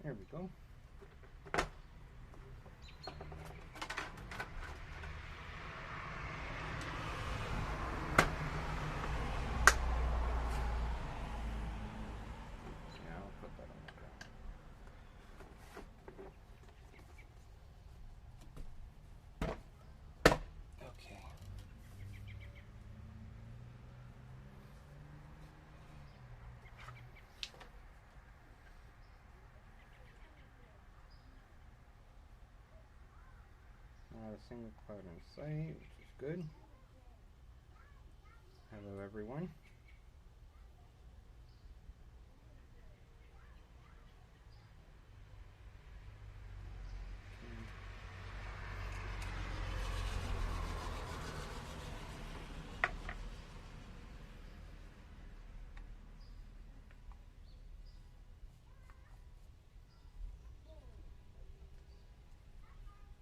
There we go. Not a single cloud in sight, which is good. Hello everyone.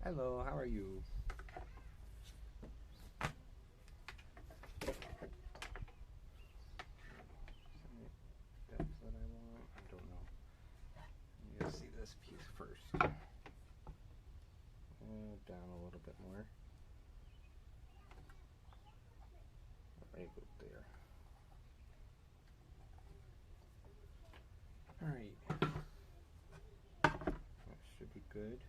Hello, how are you? Depth that I want? I don't know. You gotta see this piece first. Down a little bit more. Right about there. Alright. That should be good.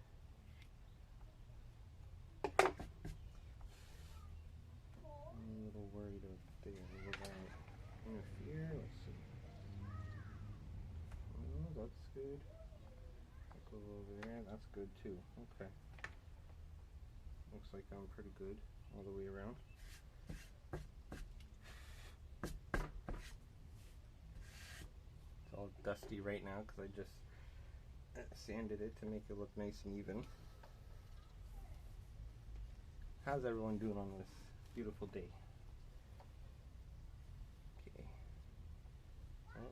Worried of there. Will that interfere? Let's see. Oh, that's good. Go over there. That's good too. Okay. Looks like I'm pretty good all the way around. It's all dusty right now because I just sanded it to make it look nice and even. How's everyone doing on this beautiful day?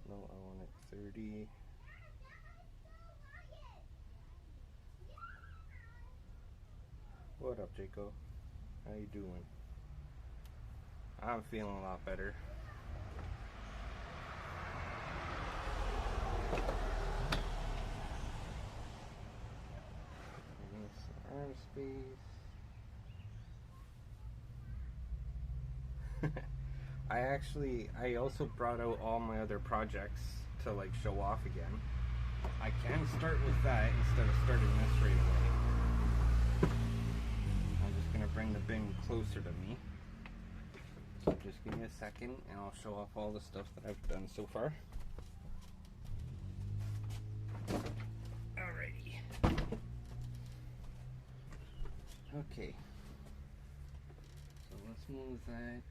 No, I want it 30. What up, Jaco? How you doing? I'm feeling a lot better. Arm space. I also brought out all my other projects to like show off again. I can start with that instead of starting this right away. I'm just gonna bring the bin closer to me. So just give me a second and I'll show off all the stuff that I've done so far. Alrighty. Okay. So let's move that.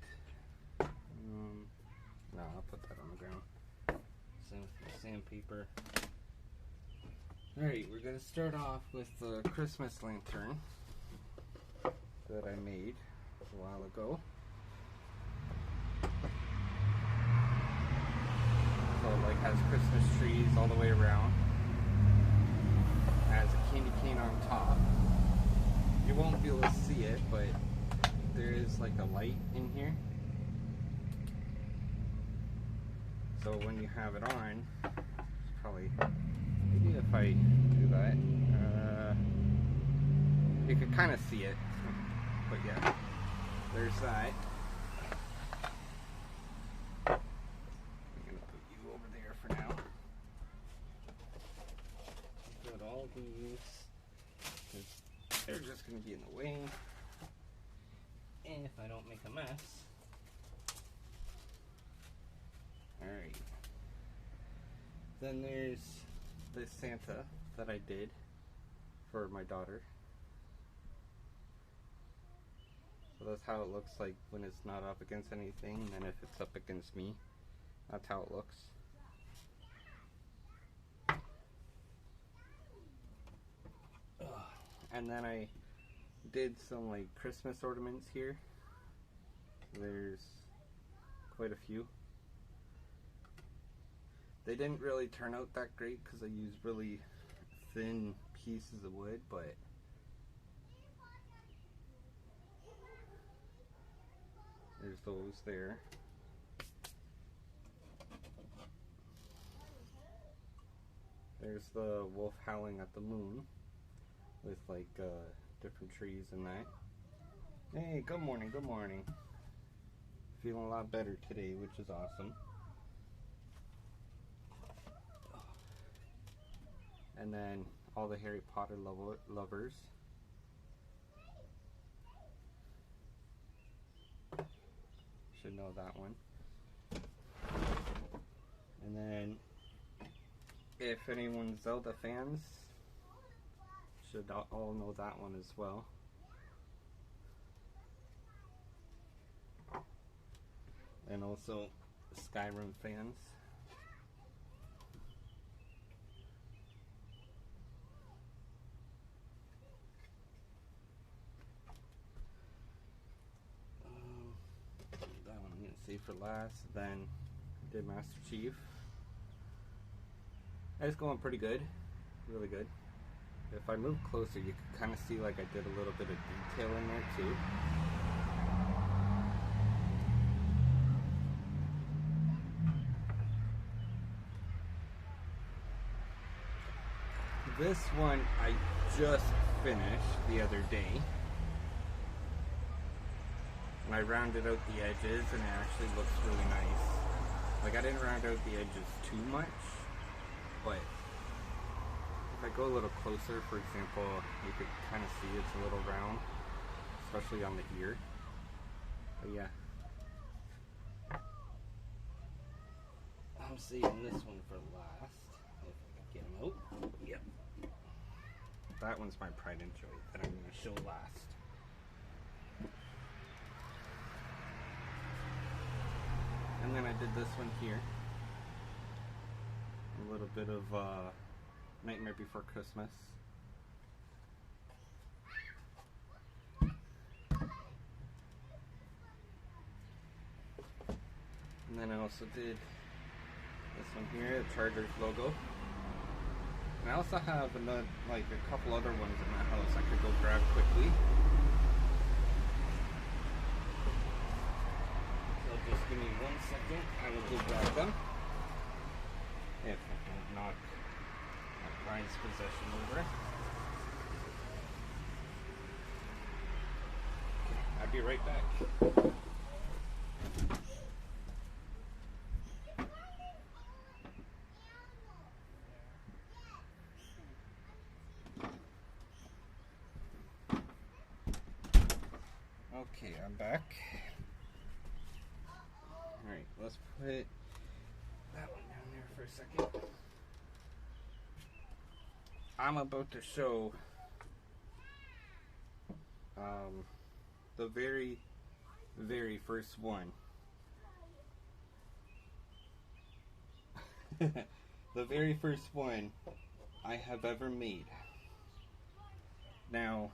No, I'll put that on the ground. Same with the sandpaper. Alright, we're going to start off with the Christmas lantern that I made a while ago. So it like has Christmas trees all the way around. It has a candy cane on top. You won't be able to see it, but there is like a light in here. So when you have it on, it's probably, maybe if I do that, you can kind of see it, but yeah, there's that. I'm going to put you over there for now. Put all these, because they're just going to be in the way, and if I don't make a mess. Alright. Then there's this Santa that I did for my daughter. So that's how it looks like when it's not up against anything, and if it's up against me, that's how it looks. And then I did some like Christmas ornaments here. There's quite a few. They didn't really turn out that great because I used really thin pieces of wood, but there's those there. There's the wolf howling at the moon with like different trees and that. Hey, good morning, good morning. Feeling a lot better today, which is awesome. And then all the Harry Potter lovers. Should know that one. And then if anyone's Zelda fans, should all know that one as well. And also Skyrim fans. That one I'm gonna save for last. Then did Master Chief. It's going pretty good, really good. If I move closer, you can kind of see like I did a little bit of detail in there too. This one I just finished the other day. And I rounded out the edges and it actually looks really nice. Like I didn't round out the edges too much, but if I go a little closer, for example, you could kind of see it's a little round, especially on the ear. But yeah. I'm saving this one for last. If I can get him out. Yep. That one's my pride and joy that I'm going to show last. And then I did this one here. A little bit of Nightmare Before Christmas. And then I also did this one here, the Chargers logo. And I also have another, like a couple other ones in my house I could go grab quickly. So just give me 1 second, I will go grab them. If I don't knock my prized possession over. Okay, I'll be right back. Okay, I'm back. Alright, let's put that one down there for a second. I'm about to show the very, very first one. The very first one I have ever made. Now,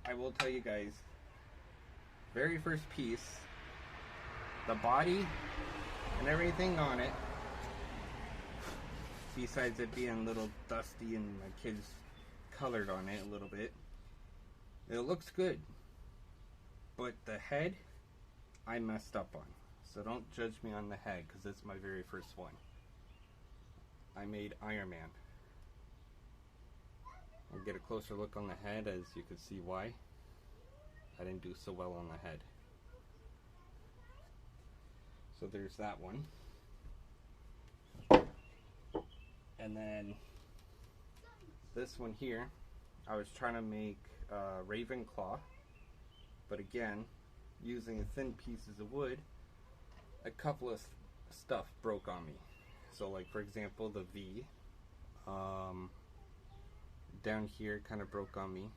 I will tell you guys, very first piece, the body and everything on it, besides it being a little dusty and my kids colored on it a little bit, it looks good. But the head, I messed up on. So don't judge me on the head, because it's my very first one. I made Iron Man. I'll get a closer look on the head, as you can see why I didn't do so well on the head. So there's that one. And then this one here, I was trying to make Ravenclaw, but again, using thin pieces of wood, a couple of stuff broke on me. So like for example, the V down here kind of broke on me.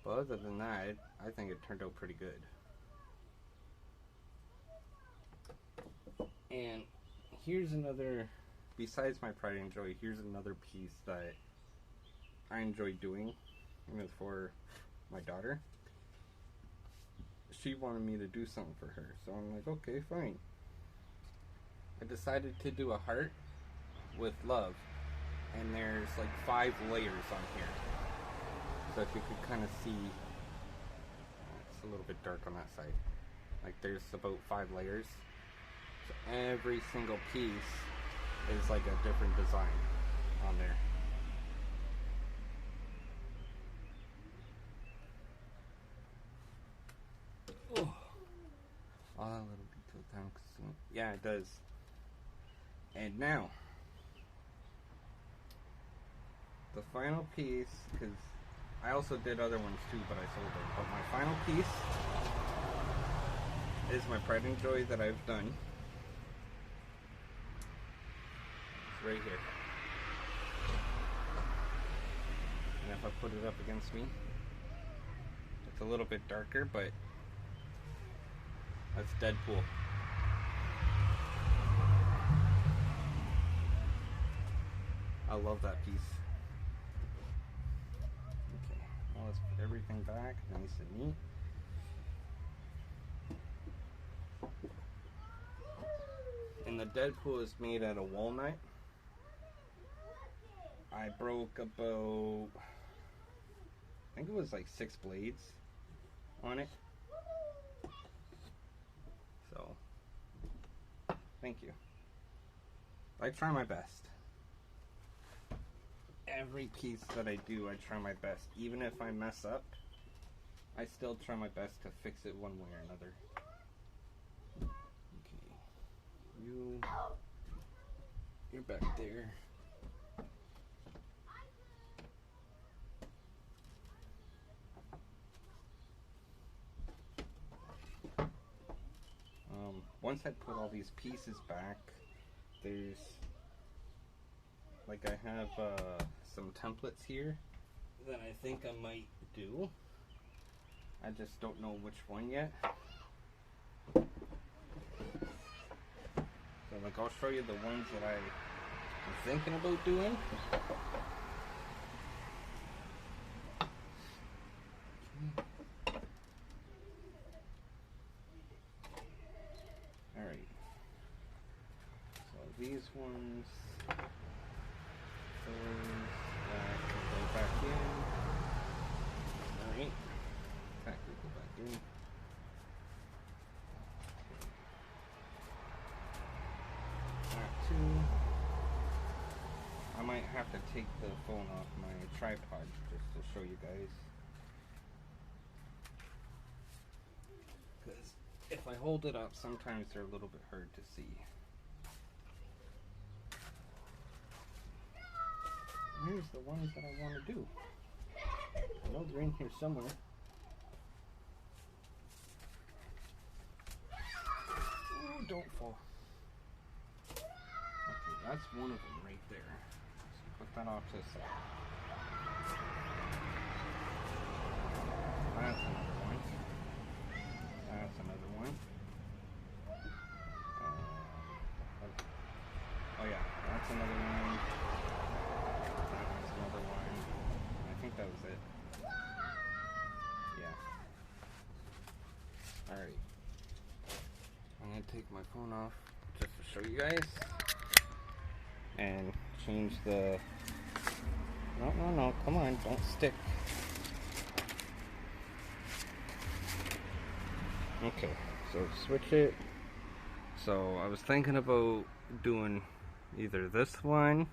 But other than that, I think it turned out pretty good. And here's another, besides my pride and joy, here's another piece that I enjoy doing, and it's for my daughter. She wanted me to do something for her, so I'm like, okay, fine. I decided to do a heart with love, and there's like 5 layers on here. So if you could kind of see, it's a little bit dark on that side. Like there's about 5 layers. So every single piece is like a different design on there. Oh, all that little detail time consuming. Yeah, it does. And now, the final piece, because I also did other ones too, but I sold them. But my final piece is my pride and joy that I've done. It's right here. And if I put it up against me, it's a little bit darker, but that's Deadpool. I love that piece. Okay, now let's put everything back nice and neat. And the Deadpool is made out of walnut. I broke about, I think it was like 6 blades on it. So, thank you. I try my best. Every piece that I do, I try my best. Even if I mess up, I still try my best to fix it one way or another. Okay. You're back there. Once I put all these pieces back, there's, like, I have some templates here that I think I might do. I just don't know which one yet. So, like, I'll show you the ones that I'm thinking about doing. Alright. So these ones, those, that can go back in. Alright. That can go back in. That too. I might have to take the phone off my tripod just to show you guys. Because if I hold it up, sometimes they're a little bit hard to see. Here's the ones that I want to do. I know they're in here somewhere. Oh, don't fall. Okay, that's one of them right there. So put that off to the side. That's another one. That's another one. Oh yeah, that's another one. That one's another one. I think that was it. Yeah. Alright. I'm gonna take my phone off just to show you guys. And change the... No, come on, don't stick. Okay, so switch it. So I was thinking about doing either this one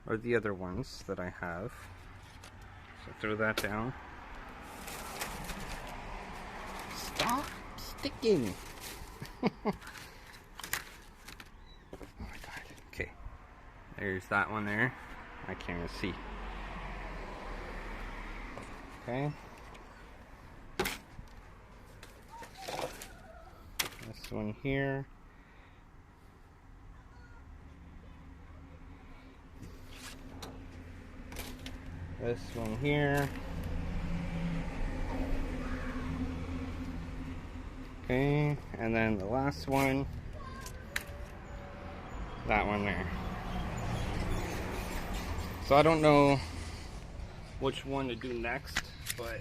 or the other ones that I have. So throw that down. Stop sticking! Oh my god. Okay. There's that one there. I can't even see. Okay. This one here. This one here. Okay, and then the last one, that one there. So I don't know which one to do next, but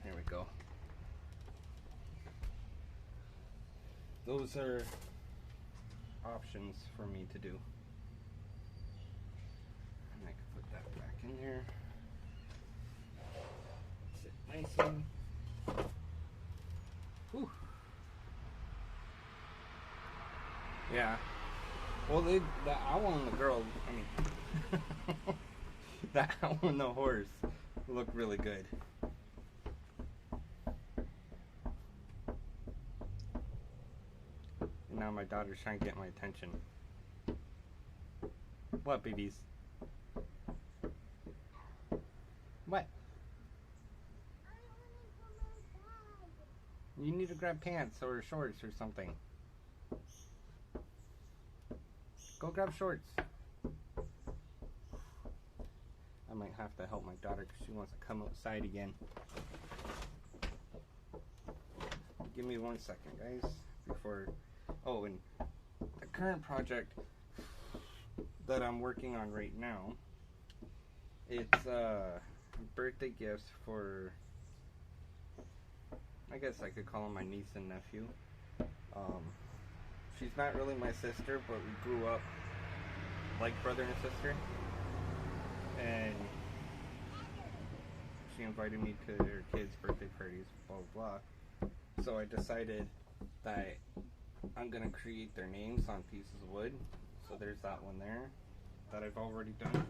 there we go. Those are options for me to do. And I can put that back in there. Sit nicely. Whew. Yeah, Well, the owl and the girl, I mean, the owl and the horse look really good. And now my daughter's trying to get my attention. What, babies? What? You need to grab pants or shorts or something. Go grab shorts. I might have to help my daughter because she wants to come outside again. Give me 1 second, guys, before... Oh, and the current project that I'm working on right now, it's birthday gifts for, I guess I could call them my niece and nephew. She's not really my sister, but we grew up like brother and sister. And she invited me to her kids' birthday parties, blah, blah, blah. So I decided that I'm going to create their names on pieces of wood. So there's that one there that I've already done.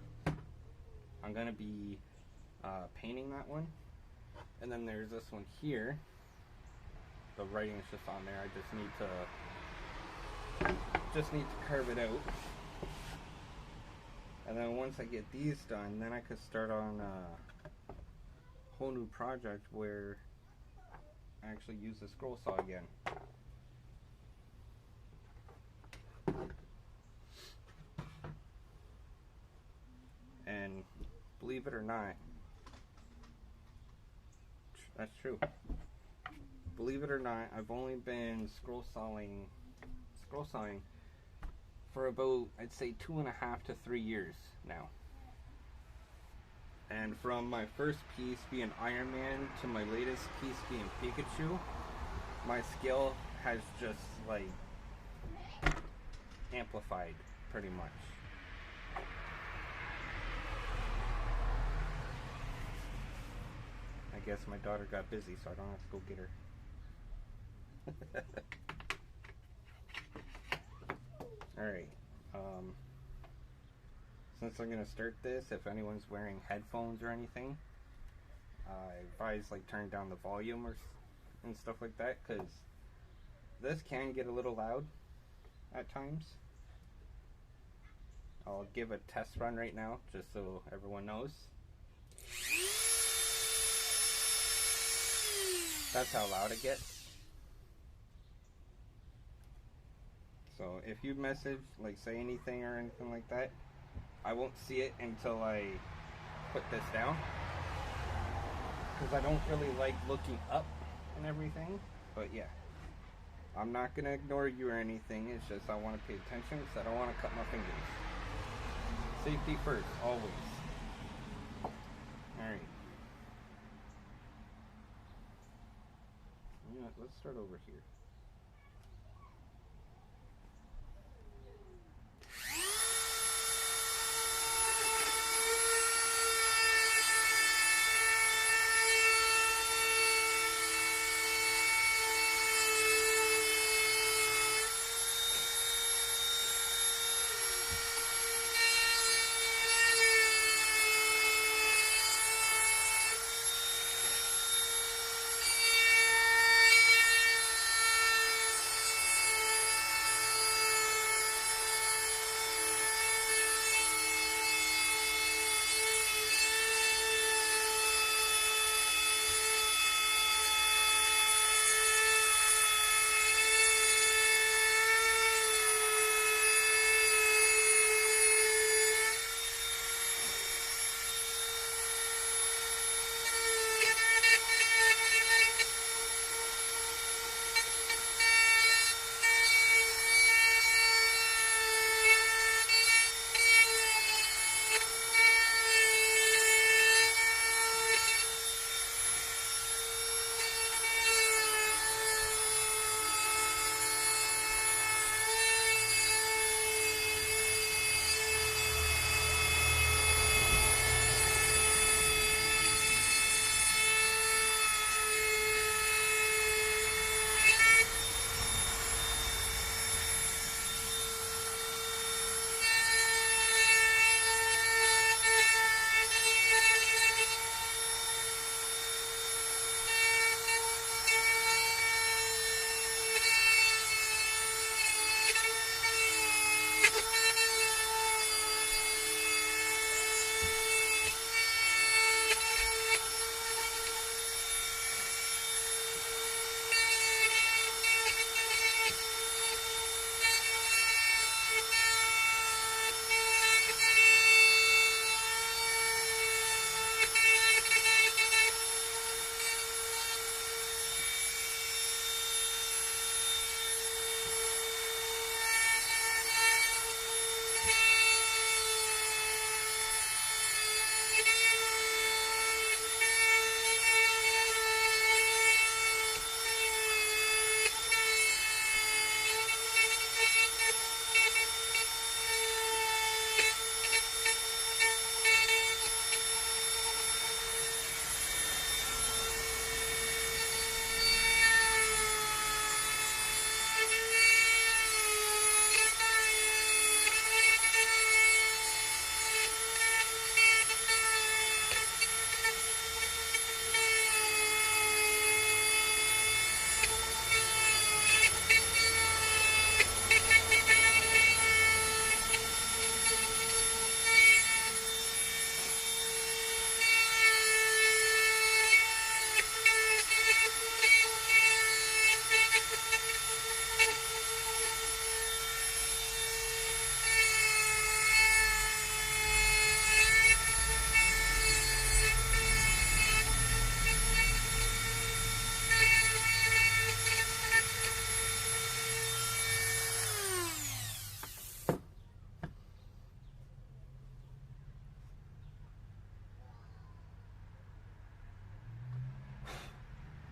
I'm going to be painting that one. And then there's this one here. The writing's just on there. I just need to carve it out. And then once I get these done, then I could start on a whole new project where I actually use the scroll saw again. And believe it or not, that's true. Believe it or not, I've only been scroll sawing for about, I'd say, 2.5 to 3 years now. And from my first piece being Iron Man to my latest piece being Pikachu, my skill has just like amplified pretty much. I guess my daughter got busy, so I don't have to go get her. Alright, since I'm going to start this, if anyone's wearing headphones or anything, I advise like turning down the volume and stuff like that, because this can get a little loud at times. I'll give a test run right now, just so everyone knows. That's how loud it gets. So if you message, like say anything or anything like that, I won't see it until I put this down. Because I don't really like looking up and everything. But yeah, I'm not going to ignore you or anything. It's just I want to pay attention because I don't want to cut my fingers. Safety first, always. Alright. You know what, let's start over here.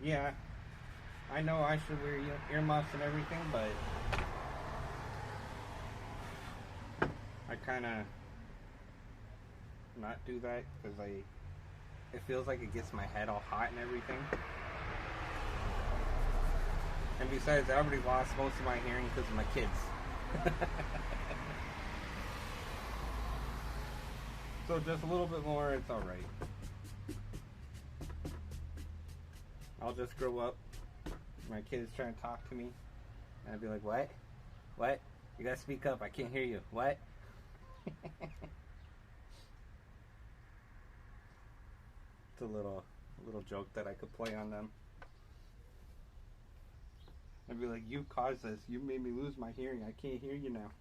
Yeah, I know I should wear earmuffs and everything, but I kind of not do that because it feels like it gets my head all hot and everything. And besides, I already lost most of my hearing because of my kids. So just a little bit more, it's alright. I'll just grow up. My kids trying to talk to me. And I'd be like, what? What? You gotta speak up. I can't hear you. What? It's a little joke that I could play on them. I'd be like, you caused this. You made me lose my hearing. I can't hear you now.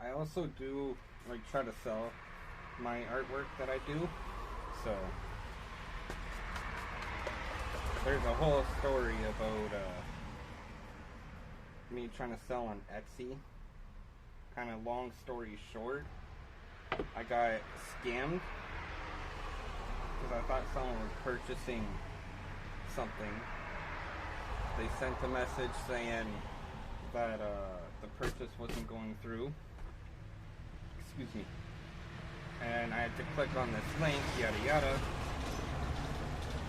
I also do try to sell my artwork that I do. So there's a whole story about me trying to sell on Etsy. Kind of long story short, I got scammed because I thought someone was purchasing something. They sent a message saying that the purchase wasn't going through. Excuse me. And I had to click on this link, yada yada.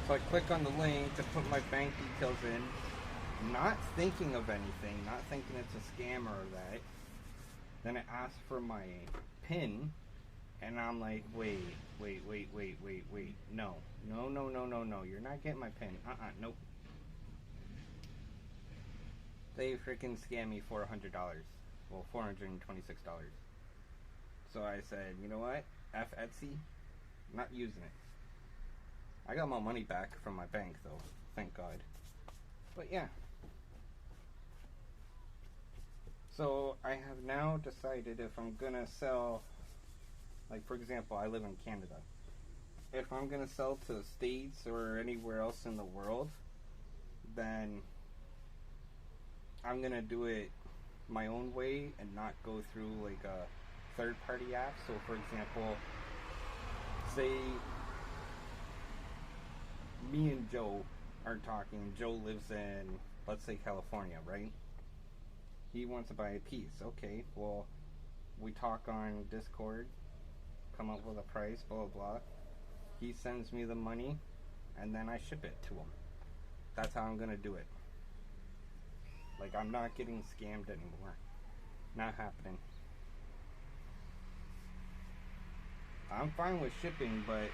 So I click on the link to put my bank details in, not thinking of anything, not thinking it's a scam or that. Then it asks for my PIN, and I'm like, wait, no, you're not getting my PIN, nope. They freaking scammed me for $100, well, $426. So I said, you know what, F Etsy, I'm not using it. I got my money back from my bank though, thank God. But yeah. So I have now decided if I'm gonna sell, like for example, I live in Canada. If I'm gonna sell to the States or anywhere else in the world, then I'm gonna do it my own way and not go through like a third-party app. So for example, say me and Joe are talking. Joe lives in, let's say, California, right? He wants to buy a piece. Okay, well, we talk on Discord, come up with a price, blah, blah, blah. He sends me the money, and then I ship it to him. That's how I'm going to do it. Like, I'm not getting scammed anymore. Not happening. I'm fine with shipping, but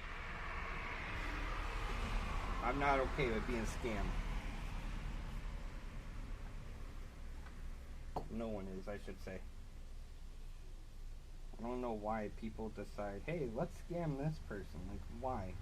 I'm not okay with being scammed. No one is, I should say. I don't know why people decide, hey, let's scam this person. Like, why?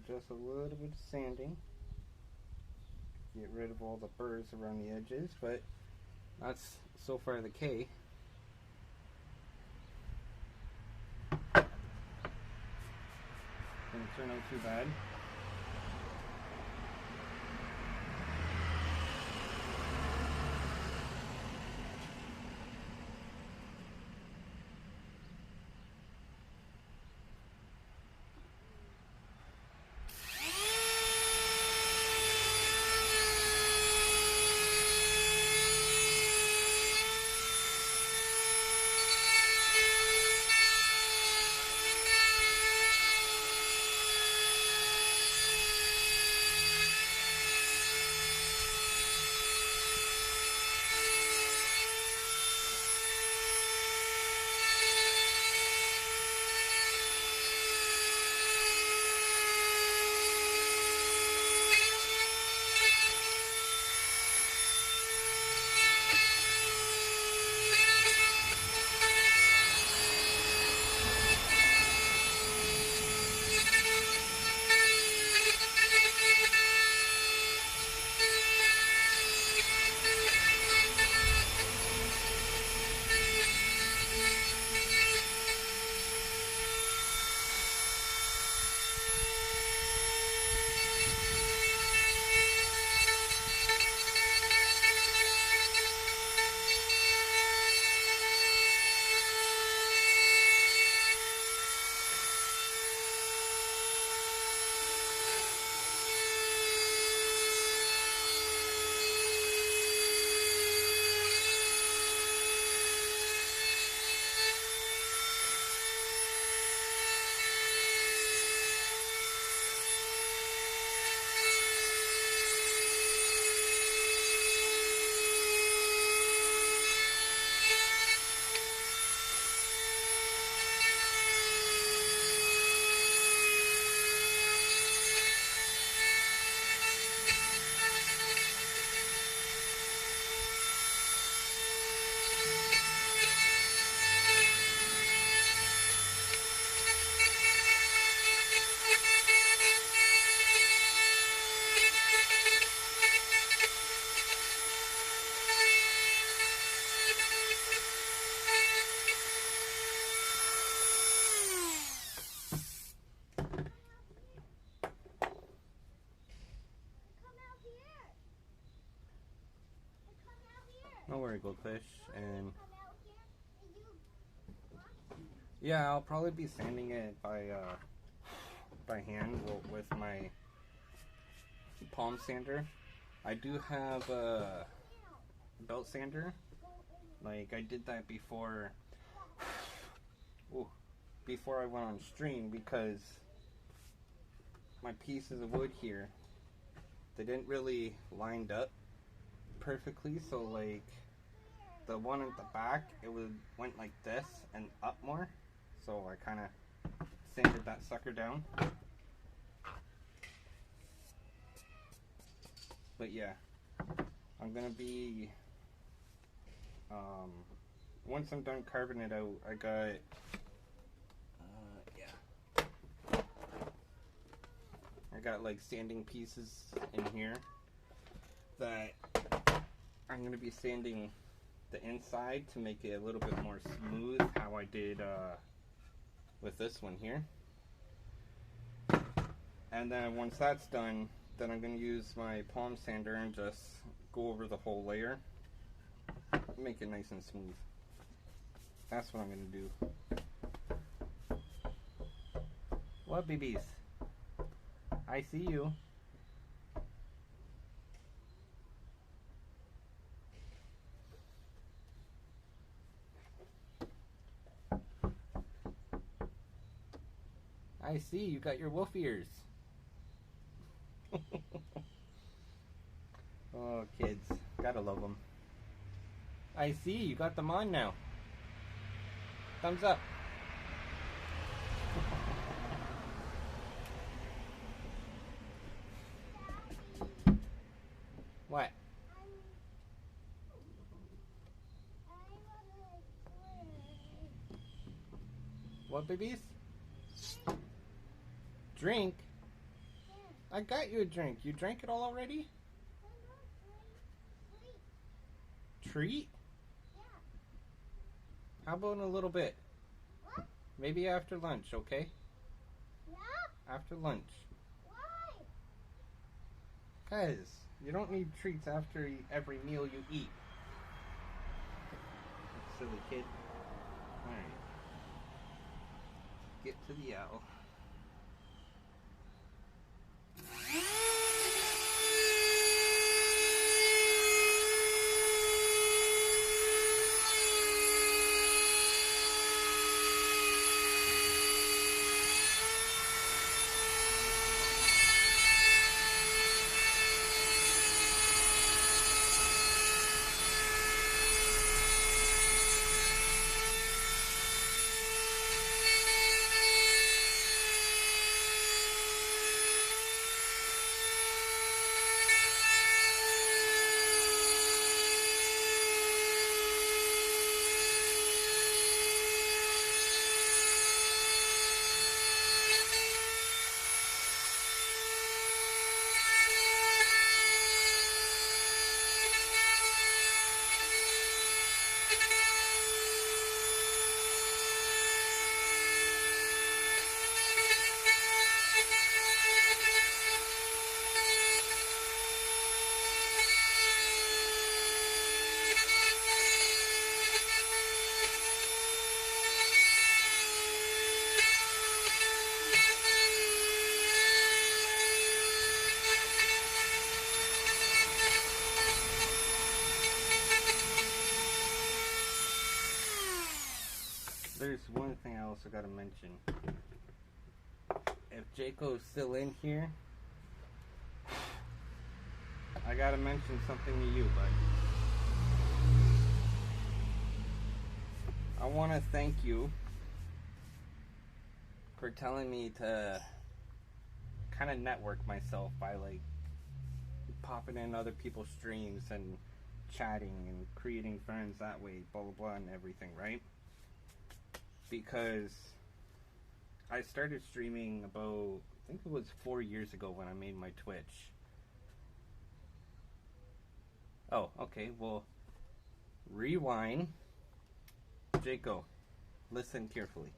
just a little bit of sanding. Get rid of all the burrs around the edges, but that's so far the case. Didn't turn out too bad. Don't worry, goldfish. And yeah, I'll probably be sanding it by hand with my palm sander. I do have a belt sander. Like I did that before. Before I went on stream, because my pieces of wood here, they didn't really lined up perfectly, so like the one at the back, went like this and up more, so I kind of sanded that sucker down. But yeah, I'm gonna be once I'm done carving it out, I got I got like sanding pieces in here that I'm going to be sanding the inside to make it a little bit more smooth, how I did with this one here. And then once that's done, then I'm going to use my palm sander and just go over the whole layer, make it nice and smooth. That's what I'm going to do. What, babies? I see you. I see, you got your wolf ears. Oh, kids. Gotta love them. I see, you got them on now. Thumbs up. What? What, babies? Drink? I got you a drink. You drank it all already? Treat? Yeah. How about in a little bit? What? Maybe after lunch, okay? Yeah? After lunch. Why? Cause you don't need treats after every meal you eat. Silly kid. Alright. Get to the owl. There's one thing I also gotta mention. If Jaco's still in here, I gotta mention something to you, bud. I wanna thank you for telling me to kind of network myself by like popping in other people's streams and chatting and creating friends that way, blah blah blah and everything, right? Because I started streaming about, I think it was 4 years ago when I made my Twitch. Oh, okay, well, rewind. Jaco, listen carefully.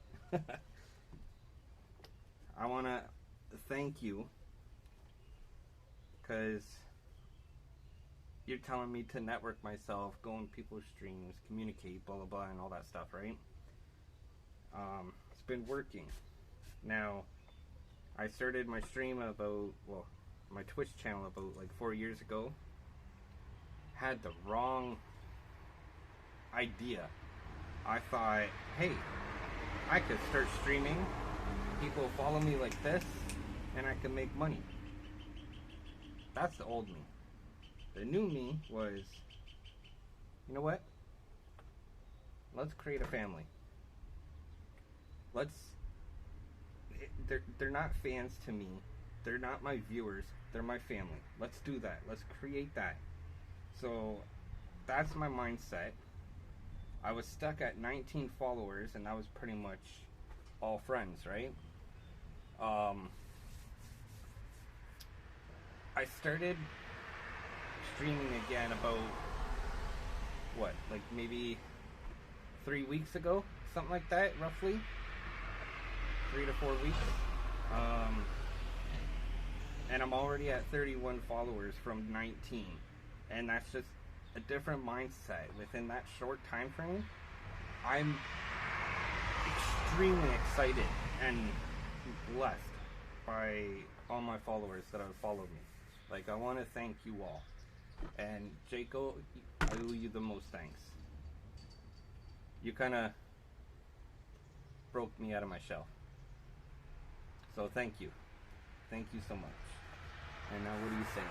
I want to thank you because you're telling me to network myself, go on people's streams, communicate, blah blah blah, and all that stuff, right? It's been working. Now, I started my stream about, well, my Twitch channel about like 4 years ago. Had the wrong idea. I thought, hey, I could start streaming, people follow me like this, and I can make money. That's the old me. The new me was, you know what? Let's create a family. They're not fans to me. They're not my viewers. They're my family. Let's do that. Let's create that. So that's my mindset. I was stuck at 19 followers, and that was pretty much all friends, right? I started streaming again about, what, like maybe 3 weeks ago? Something like that, roughly. 3 to 4 weeks. And I'm already at 31 followers from 19. And that's just a different mindset. Within that short time frame, I'm extremely excited and blessed by all my followers that have followed me. Like, I want to thank you all. And Jaco, I owe you the most thanks. You kind of broke me out of my shell. So thank you. Thank you so much. And now what are you saying?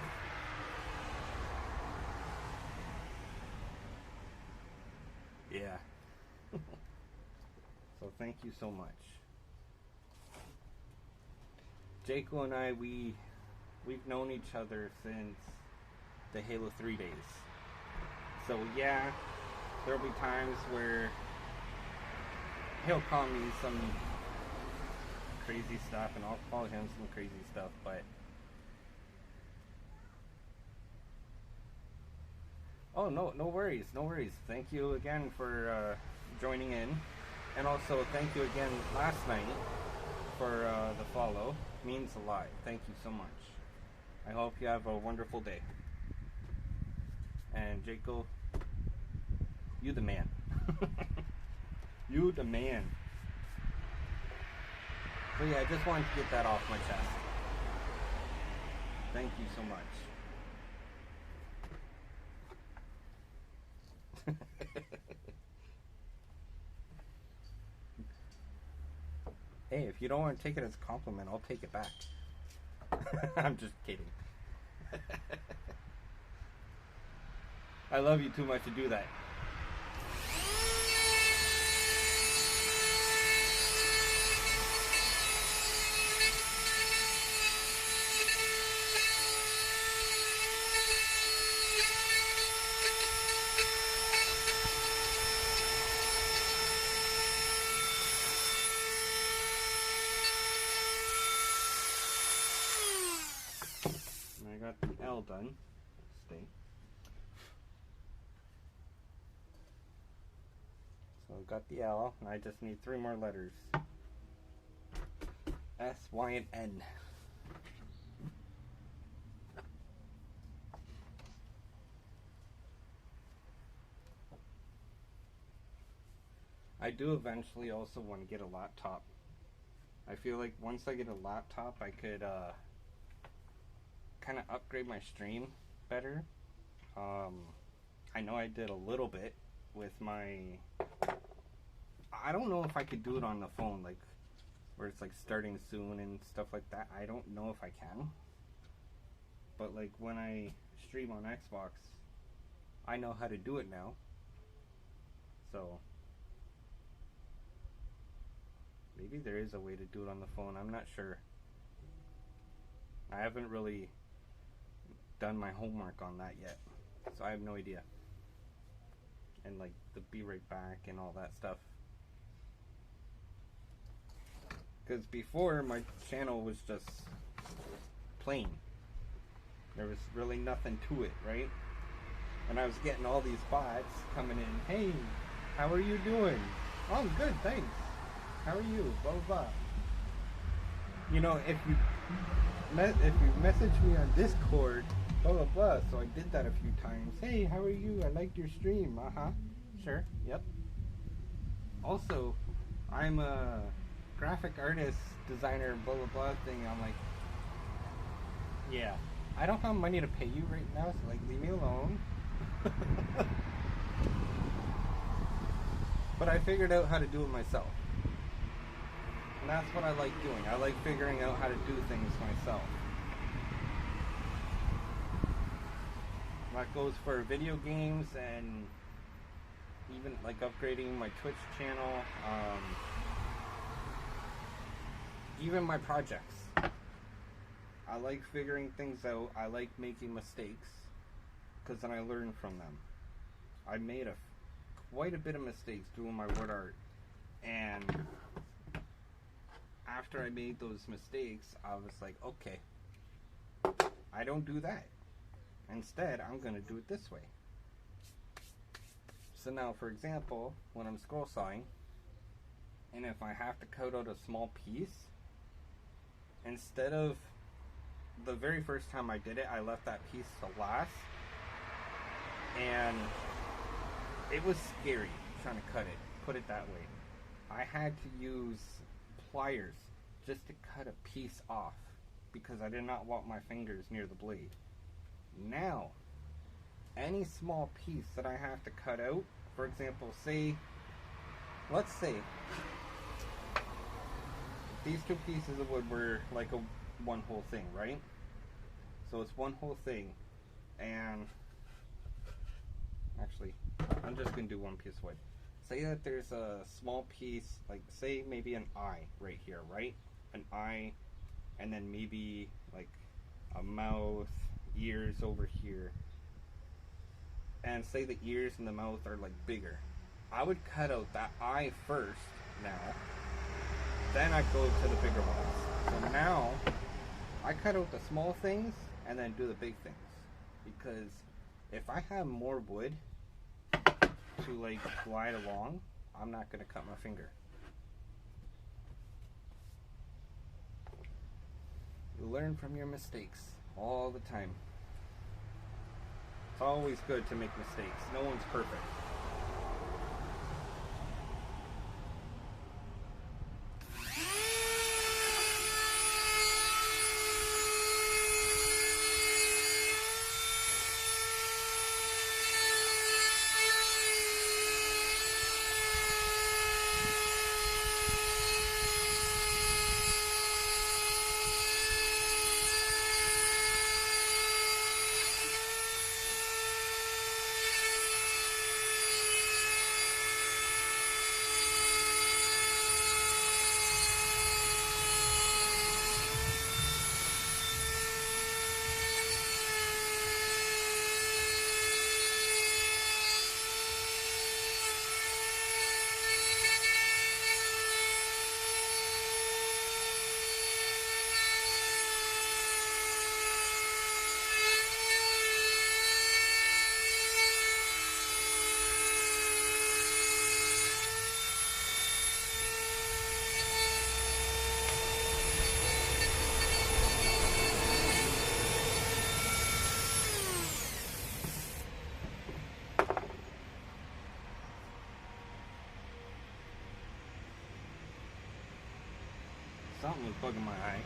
Yeah. So thank you so much. Jaco and I, we've known each other since the Halo 3 days. So yeah, there'll be times where he'll call me some crazy stuff and I'll call him some crazy stuff, but Oh, no, no worries, no worries. Thank you again for joining in. And also, thank you again last night for the follow. Means a lot. Thank you so much. I hope you have a wonderful day. And Jaco, you the man. You the man. So yeah, I just wanted to get that off my chest. Thank you so much. Hey, if you don't want to take it as a compliment, I'll take it back. I'm just kidding. I love you too much to do that. And I got the L done. Stay. So I got the L, and I just need 3 more letters. S, Y, and N. I do eventually also want to get a laptop. I feel like once I get a laptop, I could kind of upgrade my stream better. I know I did a little bit with my... I don't know if I could do it on the phone, like where it's like starting soon and stuff like that. I don't know if I can. But like when I stream on Xbox, I know how to do it now. So maybe there is a way to do it on the phone. I'm not sure. I haven't really done my homework on that yet, so I have no idea. And like the be right back and all that stuff. Because before, my channel was just plain. There was really nothing to it, right? And I was getting all these bots coming in. Hey, how are you doing? Oh, I'm good, thanks. How are you? Blah, blah, blah. You know, if you message me on Discord, blah, blah, blah. So I did that a few times. Hey, how are you? I liked your stream. Uh-huh. Sure. Yep. Also, I'm a graphic artist, designer, blah, blah, blah thing. I'm like, yeah, I don't have money to pay you right now, so like, leave me alone. But I figured out how to do it myself. And that's what I like doing. I like figuring out how to do things myself. That goes for video games and even like upgrading my Twitch channel, even my projects. I like figuring things out. I like making mistakes because then I learn from them. I made quite a bit of mistakes doing my word art, and after I made those mistakes, I was like, okay, I don't do that. Instead, I'm going to do it this way. So now, for example, when I'm scroll sawing, and if I have to cut out a small piece, instead of the very first time I did it, I left that piece to last, and it was scary trying to cut it, put it that way. I had to use pliers just to cut a piece off because I did not want my fingers near the blade. Now, any small piece that I have to cut out, for example, let's say these 2 pieces of wood were like one whole thing, right? So it's one whole thing, and actually, I'm just going to do one piece of wood. Say that there's a small piece, like say maybe an eye right here, right? An eye, and then maybe like a mouth, ears over here. And say the ears and the mouth are like bigger. I would cut out that eye first now, then I go to the bigger ones. So now I cut out the small things and then do the big things, because If I have more wood to like glide along, I'm not gonna cut my finger. You learn from your mistakes all the time. It's always good to make mistakes. No one's perfect. Something was bugging my eye.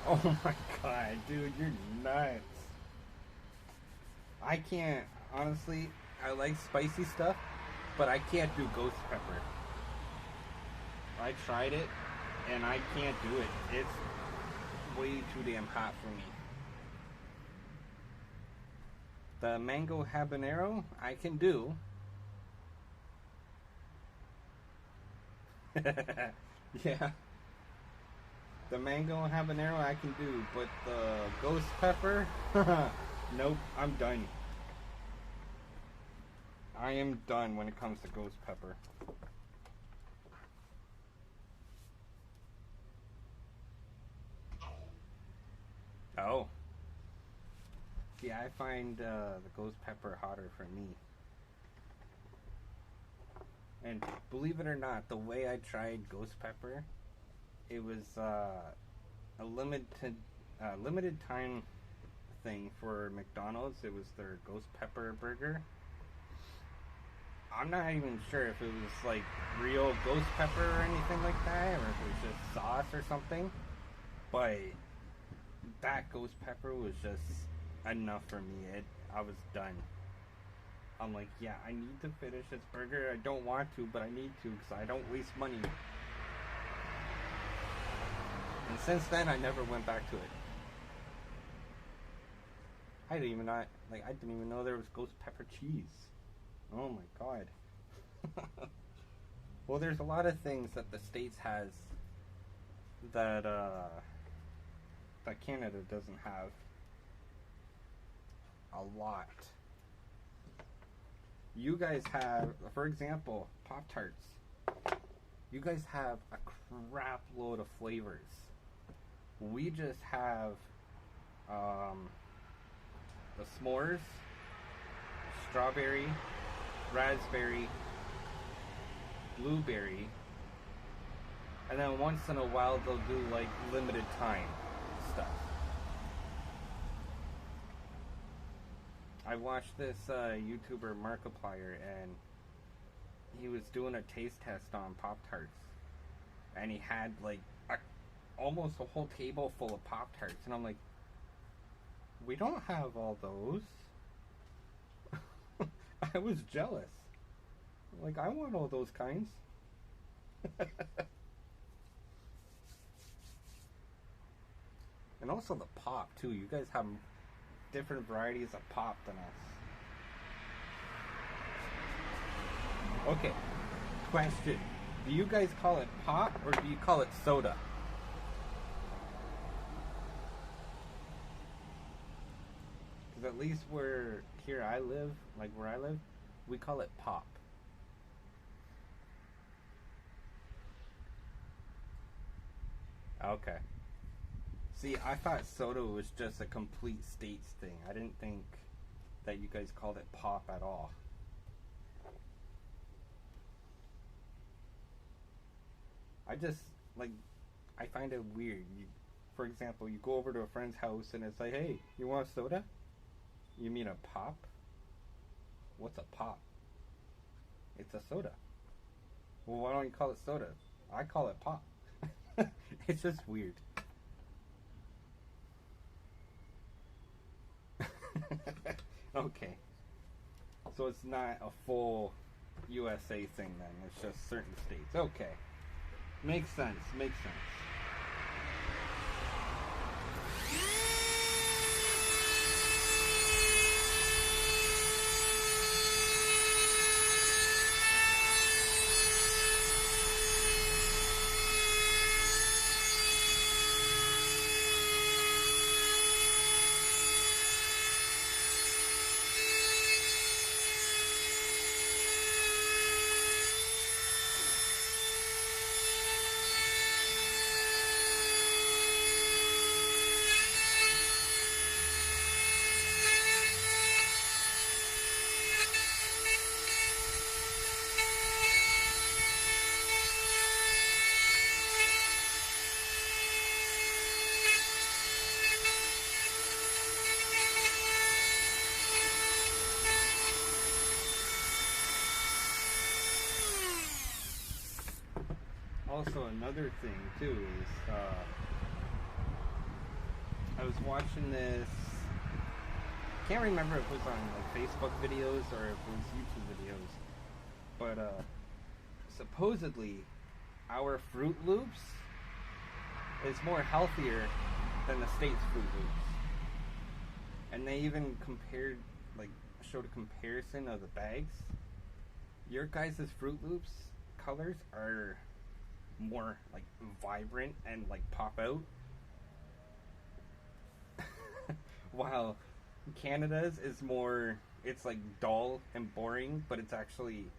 Oh my god, dude, you're nuts. I can't, honestly, I like spicy stuff, but I can't do ghost pepper. I tried it, and I can't do it. It's way too damn hot for me. The mango habanero, I can do. Yeah. The mango habanero I can do, but the ghost pepper, nope, I'm done. I am done when it comes to ghost pepper. Oh. See, I find the ghost pepper hotter for me. And believe it or not, the way I tried ghost pepper, it was a limited time thing for McDonald's. It was their ghost pepper burger. I'm not even sure if it was like real ghost pepper or anything like that, or if it was just sauce or something. But that ghost pepper was just enough for me. I was done. I'm like, yeah, I need to finish this burger. I don't want to, but I need to because I don't waste money. And since then, I never went back to it. I didn't even know there was ghost pepper cheese. Oh my god. Well, there's a lot of things that the States has that that Canada doesn't have. A lot. You guys have, for example, Pop-Tarts. You guys have a crap load of flavors. We just have the s'mores, strawberry, raspberry, blueberry, and then once in a while they'll do like limited time stuff. I watched this YouTuber Markiplier, and he was doing a taste test on Pop-Tarts, and he had like almost a whole table full of Pop-Tarts, and I'm like, we don't have all those. I was jealous. Like, I want all those kinds. And also the pop too. You guys have different varieties of pop than us. Okay, question. Do you guys call it pop or do you call it soda? Because at least where I live, we call it pop. Okay. See, I thought soda was just a complete states thing. I didn't think that you guys called it pop at all. I just, I find it weird. For example, you go over to a friend's house and it's like, hey, you want a soda? You mean a pop? What's a pop? It's a soda. Well, why don't you call it soda? I call it pop. It's just weird. Okay. So it's not a full USA thing then. It's just certain states. Okay. Makes sense. Also, another thing too is I was watching this. Can't remember if it was on Facebook videos or if it was YouTube videos, but supposedly our Fruit Loops is more healthier than the state's Fruit Loops, and they even showed a comparison of the bags. Your guys' Fruit Loops colors are more vibrant and pop out, while Canada's is more, it's dull and boring, but it's actually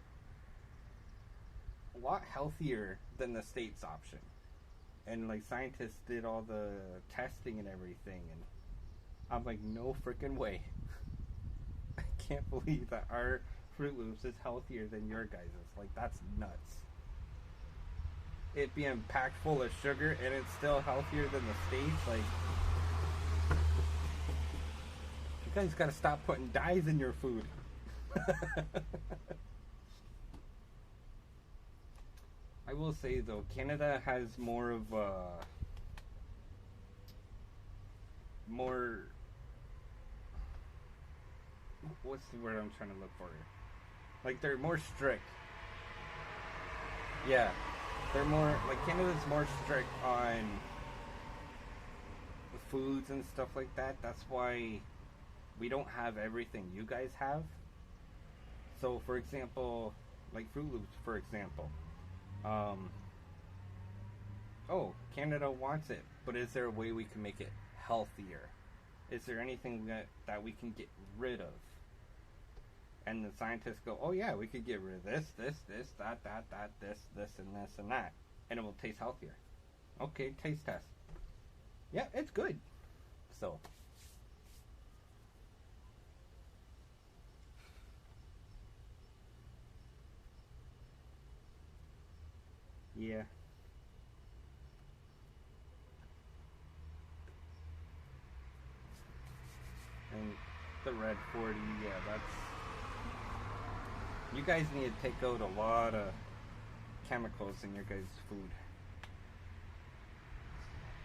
a lot healthier than the state's option. And scientists did all the testing and everything, and I'm like, no freaking way. I can't believe that our Fruit Loops is healthier than your guys'. That's nuts. It being packed full of sugar and it's still healthier than the States. You guys gotta stop putting dyes in your food. I will say though, Canada has more of what's the word I'm trying to look for here? They're more strict. Yeah. They're more, Canada's more strict on foods and stuff like that. That's why we don't have everything you guys have. So, for example, like Fruit Loops, for example. Oh, Canada wants it, but is there a way we can make it healthier? Is there anything that we can get rid of? And the scientists go, oh yeah, we could get rid of this, that, this, and this, and that. And it will taste healthier. Okay, taste test. Yeah, it's good. So. Yeah. And the red 40, yeah, that's... You guys need to take out a lot of chemicals in your guys' food.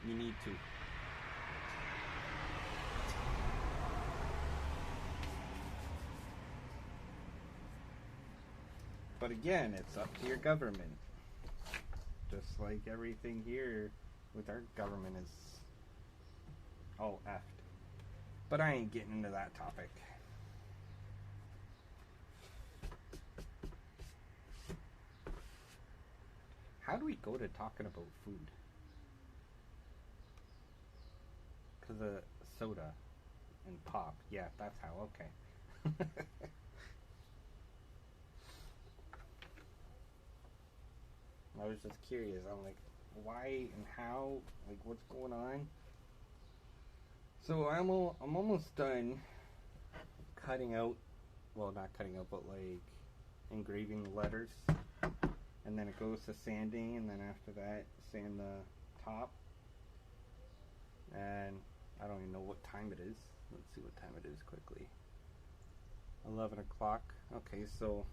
You need to. But again, it's up to your government. Just like everything here with our government is all effed. But I ain't getting into that topic. How do we go to talking about food? Because of soda and pop. Yeah, that's how. Okay. I was just curious. I'm like, why and how? Like, what's going on? So I'm almost done cutting out. Well, not cutting out, but like engraving the letters. And then it goes to sanding, and then after that, sand the top. And I don't even know what time it is. Let's see what time it is quickly. 11 o'clock. Okay, so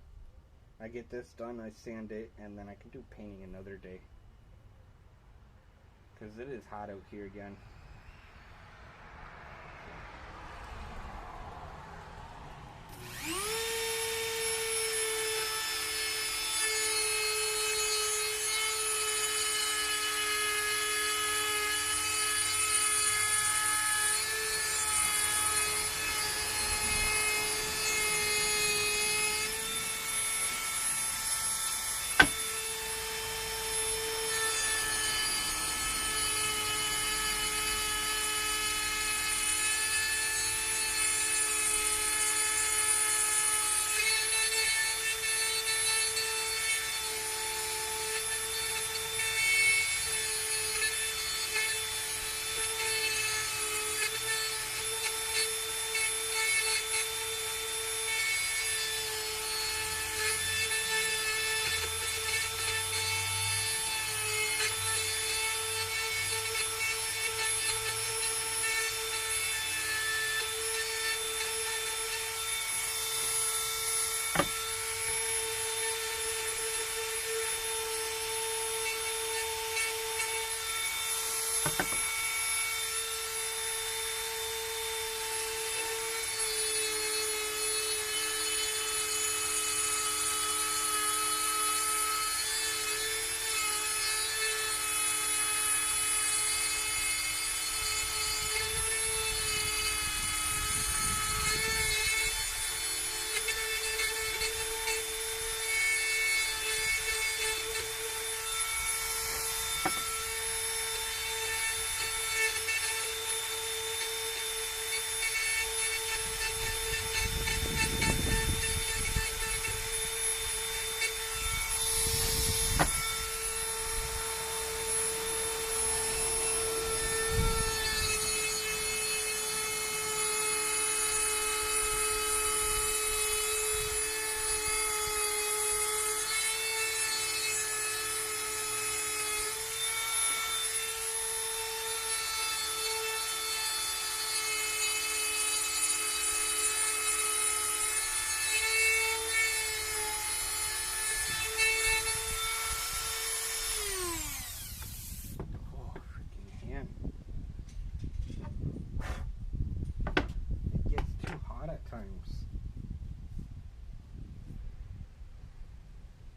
I get this done, I sand it, and then I can do painting another day. Because it is hot out here again.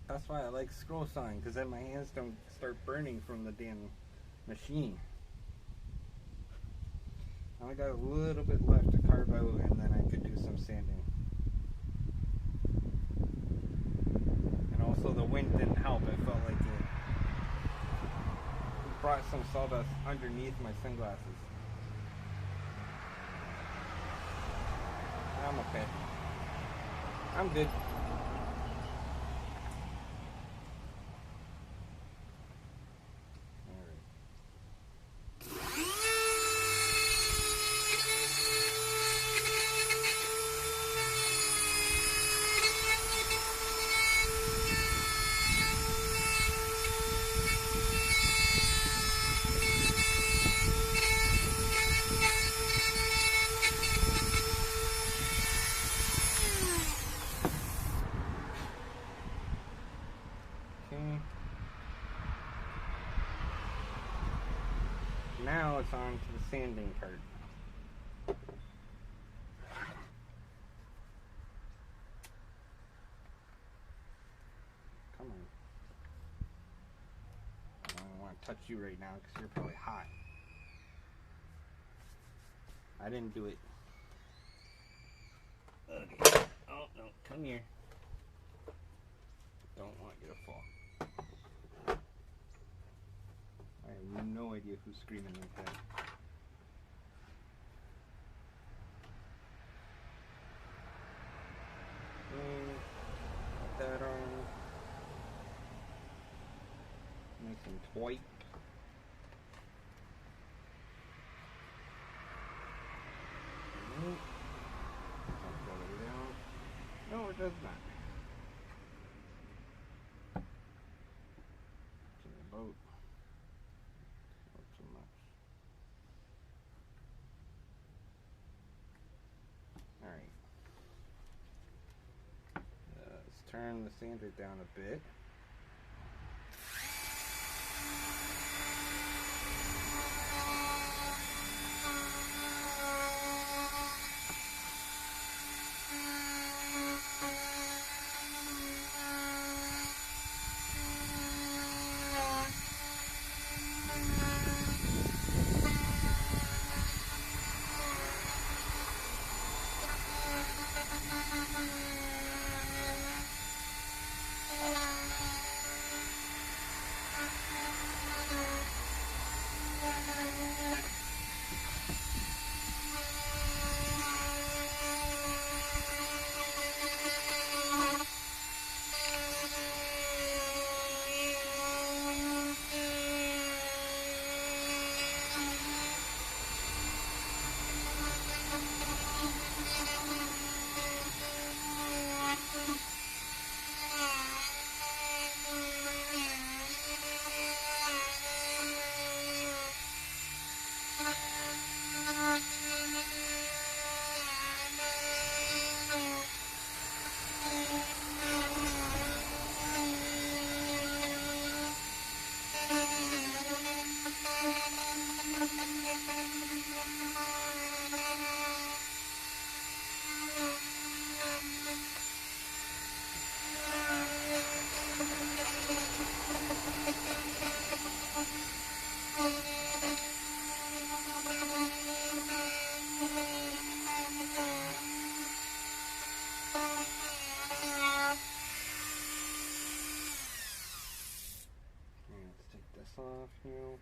That's why I like scroll sawing, because then my hands don't start burning from the damn machine. I only got a little bit left to carve out, and then I could do some sanding. And also the wind didn't help. It felt like it brought some sawdust underneath my sunglasses. I'm okay. I'm good. Now it's on to the sanding part. Come on. I don't want to touch you right now because you're probably hot. I didn't do it. Okay. Oh, no. Come here. Don't want you to fall. I have no idea who's screaming like that. Put that on. Nice and tight. No, it does not. To the boat. Not too much. Alright. Let's turn the sander down a bit. Off now.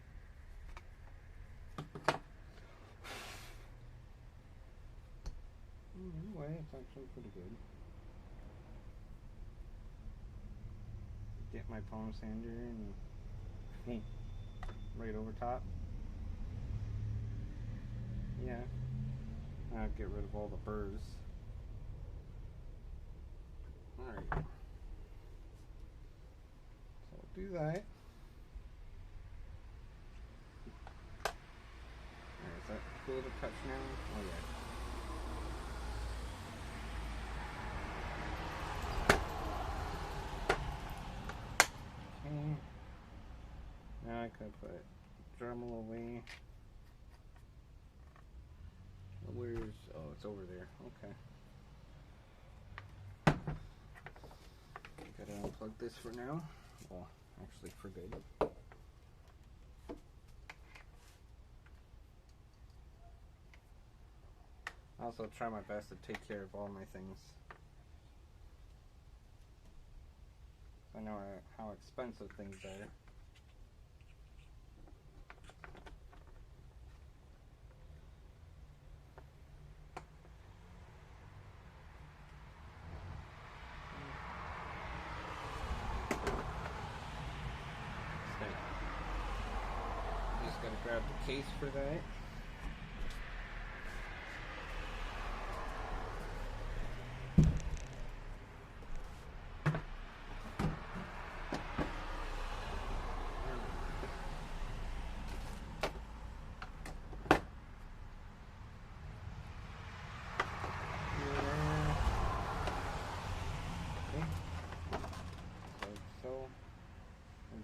Anyway, it's actually pretty good. Get my palm sander and right over top. Yeah. I'll get rid of all the burrs. Alright. So I'll do that. Is that cool to touch now? Oh yeah. Okay. Now I could put Dremel away. Where's, oh, it's over there. Okay. Gotta unplug this for now. Well, actually for good. also try my best to take care of all my things. I know how expensive things are. Just gotta grab the case for that.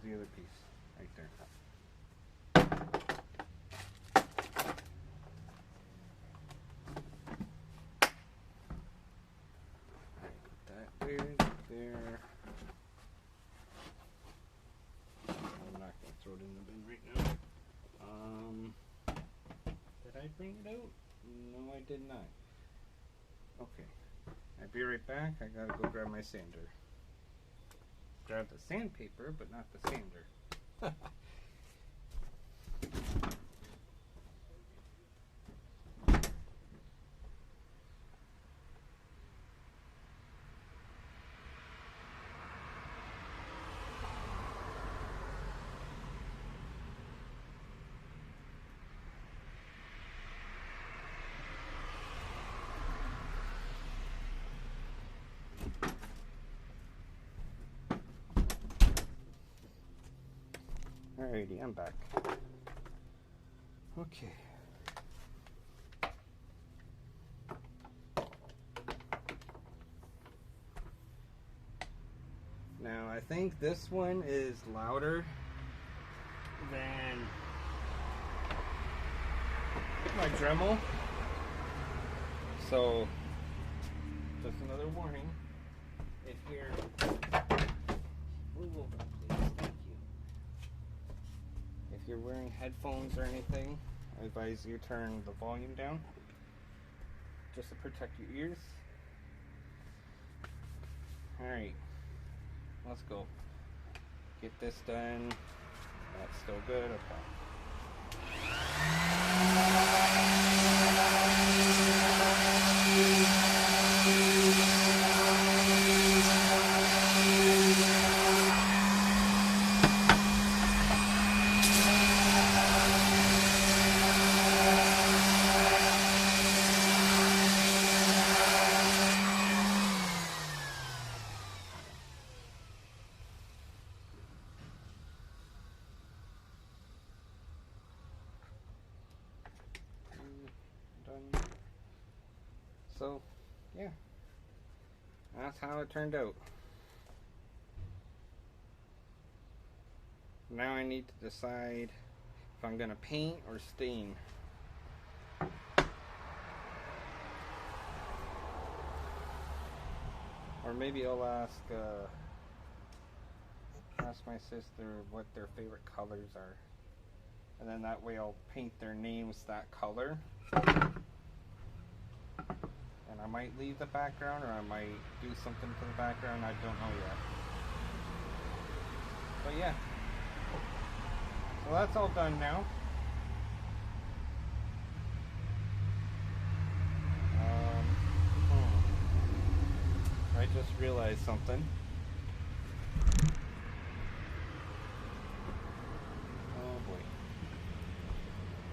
The other piece right there. That there. I'm not gonna throw it in the bin right now. Did I bring it out? No, I did not. Okay. I'll be right back. I gotta go grab my sander. Grab the sandpaper, but not the sander. Alrighty, I'm back. Okay. Now, I think this one is louder than my Dremel. So, just another warning. If you're... Move over, please. Thank you. If you're wearing headphones or anything, I advise you turn the volume down just to protect your ears. Alright, let's go. Get this done. That's still good. Okay. So, yeah, that's how it turned out. Now I need to decide if I'm going to paint or stain. Or maybe I'll ask my sister what their favorite colors are. And then that way I'll paint their names that color. And I might leave the background, or I might do something to the background. I don't know yet. But yeah. So that's all done now. I just realized something. Oh boy.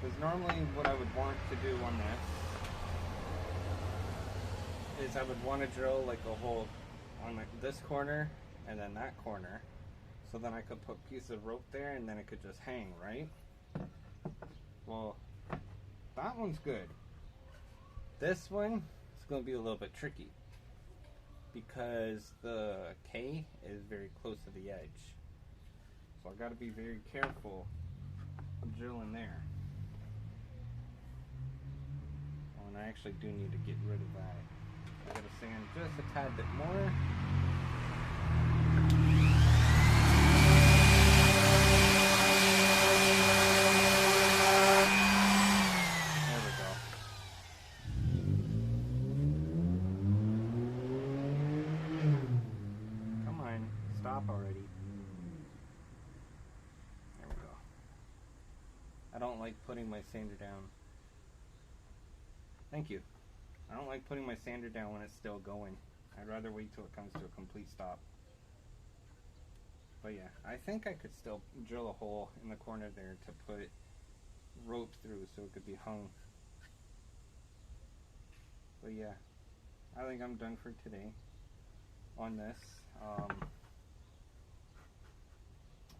Because normally what I would want to do on this is I would want to drill like a hole on like this corner and then that corner, so then I could put a piece of rope there and then it could just hang, right? Well, that one's good. This one is going to be a little bit tricky because the K is very close to the edge. So I got to be very careful drilling there. Oh, and I actually do need to get rid of that. I gotta sand just a tad bit more. There we go. don't like putting my sander down. Thank you. I don't like putting my sander down when it's still going. I'd rather wait till it comes to a complete stop. But yeah, I think I could still drill a hole in the corner there to put rope through so it could be hung. But yeah, I think I'm done for today on this.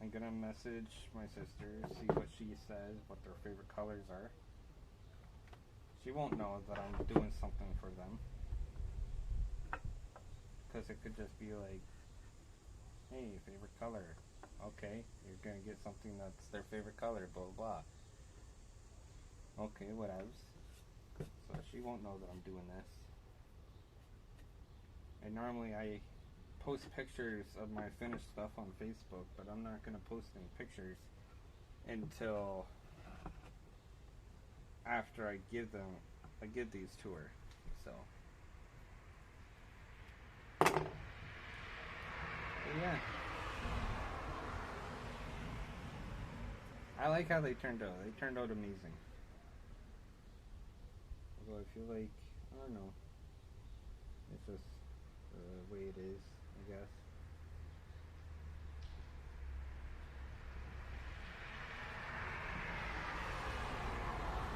I'm gonna message my sister, see what she says, what their favorite colors are. She won't know that I'm doing something for them, because it could just be like, hey, favorite color. Okay, you're gonna get something that's their favorite color, blah blah blah. Okay, whatevs. So she won't know that I'm doing this. And normally I post pictures of my finished stuff on Facebook, but I'm not gonna post any pictures until after I give these to her. So but yeah, I like how they turned out. They turned out amazing. Although I feel like, I don't know, it's just the way it is, I guess.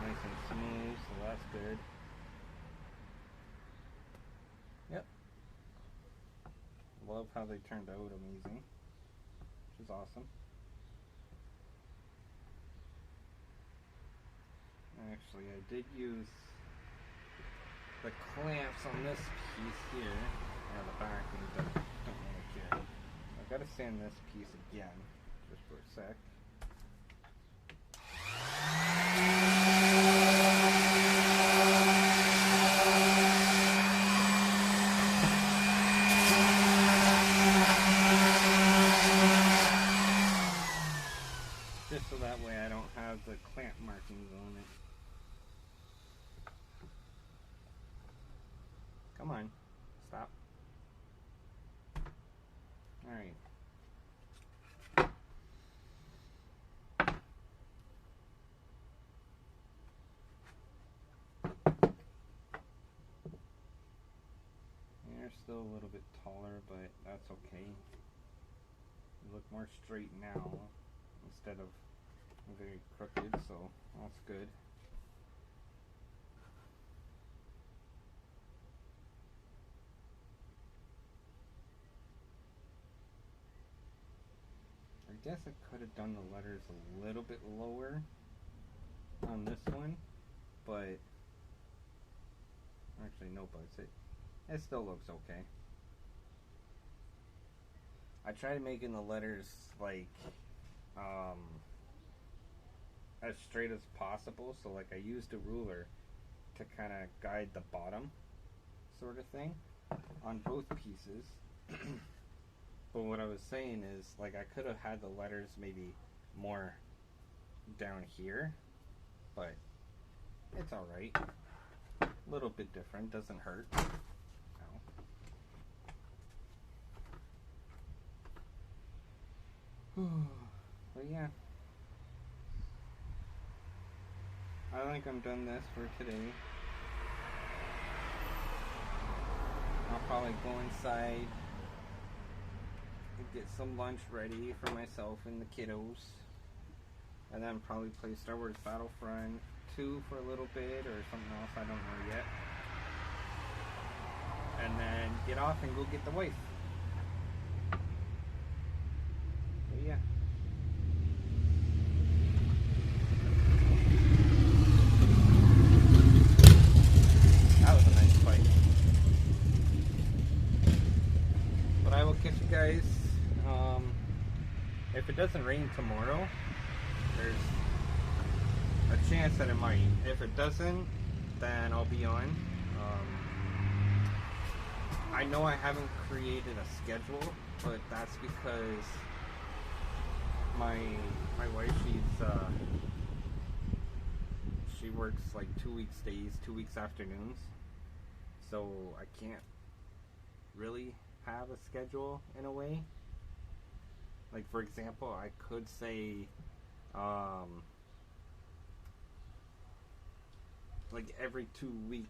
Nice and smooth, so that's good. Yep. Love how they turned out amazing, which is awesome. Actually, I did use the clamps on this piece here, or the back, and don't really care. I've got to sand this piece again, just for a sec. Just so that way I don't have the clamp markings on it. Come on, stop. Alright. They're still a little bit taller, but that's okay. You look more straight now instead of very crooked, so that's good. I guess I could have done the letters a little bit lower on this one, but actually no buts. It still looks okay. I tried making the letters like as straight as possible, so like I used a ruler to kind of guide the bottom sort of thing on both pieces. But what I was saying is, like, I could have had the letters maybe more down here, but it's alright. A little bit different, doesn't hurt. No. But yeah, I think I'm done this for today. I'll probably go inside and get some lunch ready for myself and the kiddos, and then probably play Star Wars Battlefront 2 for a little bit, or something else, I don't know yet, and then get off and go get the wife. But yeah. That was a nice fight. But I will catch you guys. If it doesn't rain tomorrow, there's a chance that it might. If it doesn't, then I'll be on. I know I haven't created a schedule, but that's because my wife, she works like 2 weeks days, 2 weeks afternoons, so I can't really have a schedule in a way. Like, for example, I could say like every 2 weeks,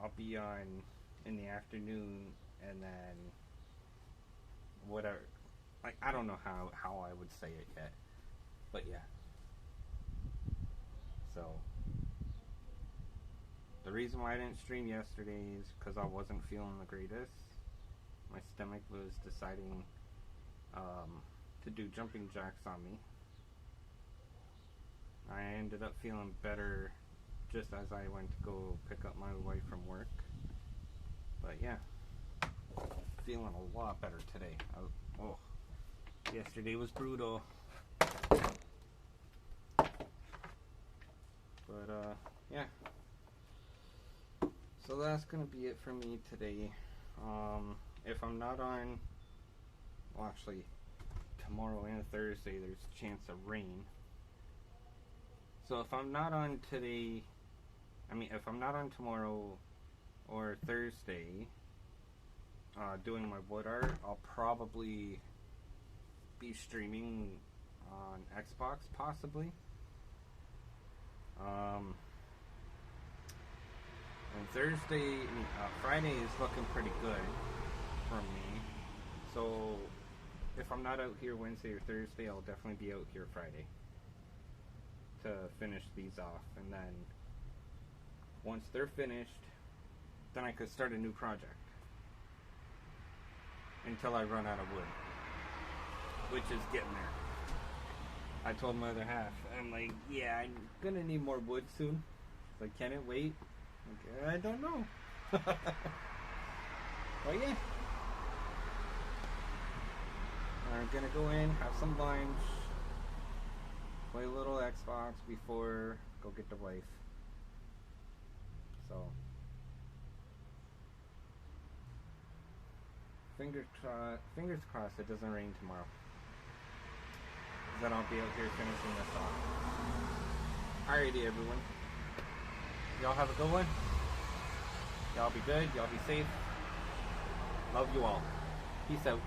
I'll be on in the afternoon, and then whatever. Like, I don't know how I would say it yet, but yeah. So the reason why I didn't stream yesterday is because I wasn't feeling the greatest. My stomach was deciding to do jumping jacks on me. I ended up feeling better just as I went to go pick up my wife from work. But yeah, feeling a lot better today. Yesterday was brutal. But yeah. So that's gonna be it for me today. If I'm not on, well, actually, tomorrow and Thursday, there's a chance of rain. So if I'm not on today, if I'm not on tomorrow or Thursday, doing my wood art, I'll probably be streaming on Xbox, possibly. And Friday is looking pretty good for me. So if I'm not out here Wednesday or Thursday, I'll definitely be out here Friday to finish these off. And then once they're finished, then I could start a new project until I run out of wood, which is getting there. I told my other half, I'm like, yeah, I'm gonna need more wood soon. She's like, can it wait? Like, I don't know. But yeah, I'm gonna go in, have some lunch, play a little Xbox before go get the wife. So fingers crossed it doesn't rain tomorrow. Then I'll be out here finishing this off. Alrighty, everyone. Y'all have a good one. Y'all be good. Y'all be safe. Love you all. Peace out.